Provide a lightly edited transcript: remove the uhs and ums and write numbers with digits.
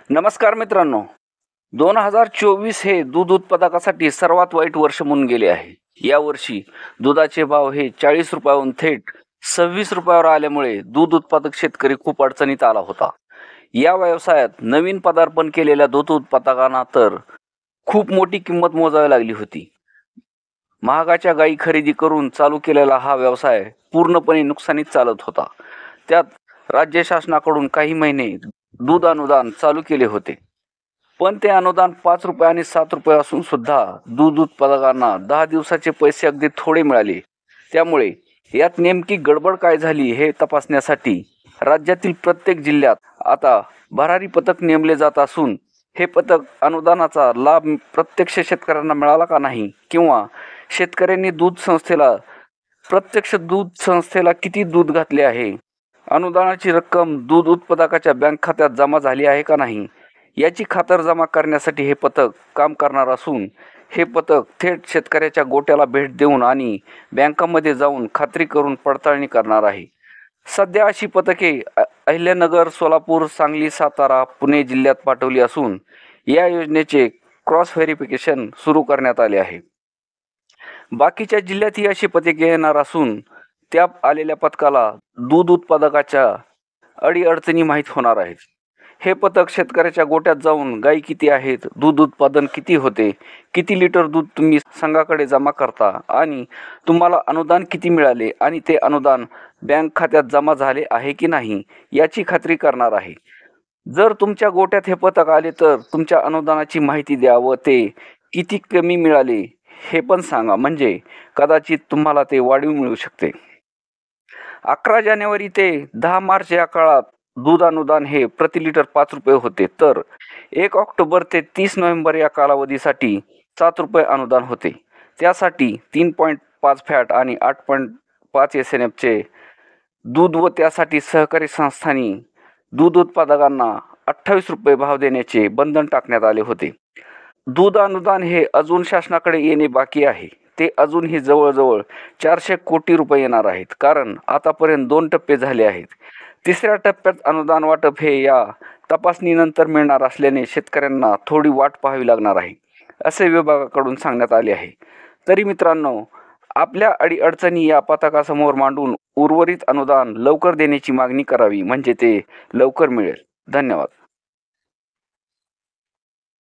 नमस्कार मित्रांनो, 2024 हे दूध उत्पादकासाठी सर्वात वाईट वर्ष म्हणून गेले आहे. यावर्षी दुधाचे भाव हे 40 रुपयाहून थेट 26 रुपयावर आल्यामुळे दूध उत्पादक शेतकरी खूप अडचणीत आला होता. या व्यवसायात नवीन पदार्पण केलेल्या दूध उत्पादकांना तर खूप मोठी किंमत मोजावी लागली होती. महागाच्या गायी खरेदी करून चालू केलेला हा व्यवसाय पूर्णपणे नुकसानीत चालत होता. त्यात राज्य शासनाकडून काही महिने दूध अनुदान चालू केले होते, पण ते अनुदान 5 रुपये आणि 7 रुपये असून सुद्धा दूध उत्पादकांना 10 दिवसाचे पैसे अगदी थोडे मिळाले. त्यामुळे यात नेमकी गडबड काय झाली हे तपासण्यासाठी राज्यातील प्रत्येक जिल्ह्यात आता भरारी पथक नेमले जात असून हे पथक अनुदानाचा लाभ प्रत्यक्ष शेतकऱ्यांना मिळाला का नाही, किंवा शेतकऱ्यांनी प्रत्यक्ष दूध संस्थेला किती दूध घातले आहे, अनुदानाची रक्कम दूध उत्पादकाच्या बँक खात्यात जमा झाली आहे का नाही, याची खातरजमा करण्यासाठी हे पथक काम करणार असून हे पथक थेट शेतकऱ्याच्या गोट्याला भेट देऊन आणि बँकांमध्ये जाऊन खात्री करून पडताळणी करणार आहे. सध्या अशी पथके अहिल्यानगर, सोलापूर, सांगली, सातारा, पुणे जिल्ह्यात पाठवली असून या योजनेचे क्रॉस व्हेरिफिकेशन सुरू करण्यात आले आहे. बाकीच्या जिल्ह्यातही अशी पथके येणार असून त्या आलेल्या पथकाला दूध उत्पादकाच्या अडीअडचणी माहीत होणार आहेत. हे पथक शेतकऱ्याच्या गोट्यात जाऊन गायी किती आहेत, दूध उत्पादन किती होते, किती लिटर दूध तुम्ही संघाकडे जमा करता आणि तुम्हाला अनुदान किती मिळाले आणि ते अनुदान बँक खात्यात जमा झाले आहे की नाही याची खात्री करणार आहे. जर तुमच्या गोट्यात हे पथक आले तर तुमच्या अनुदानाची माहिती द्या व ते किती कमी मिळाले हे पण सांगा, म्हणजे कदाचित तुम्हाला ते वाढीव मिळू शकते. 11 जानेवारी ते 10 मार्च या काळात दूध अनुदान हे प्रति लिटर 5 रुपये होते, तर 1 ऑक्टोबर ते 30 नोव्हेंबर या कालावधीसाठी 7 रुपये अनुदान होते. त्यासाठी 3.5 फॅट आणि 8.5 SNFचे दूध व त्यासाठी सहकारी संस्थांनी दूध उत्पादकांना 28 रुपये भाव देण्याचे बंधन टाकण्यात आले होते. दूध अनुदान हे अजून शासनाकडे येणे बाकी आहे. ते अजूनही जवळजवळ 400 कोटी रुपये येणार आहेत, कारण आतापर्यंत 2 टप्पे झाले आहेत. तिसऱ्या टप्प्यात अनुदान वाटप हे या तपासणीनंतर मिळणार असल्याने शेतकऱ्यांना थोडी वाट पाहावी लागणार आहे, असे विभागाकडून सांगण्यात आले आहे. तरी मित्रांनो, आपल्या अडीअडचणी या पथकासमोर मांडून उर्वरित अनुदान लवकर देण्याची मागणी करावी, म्हणजे ते लवकर मिळेल. धन्यवाद.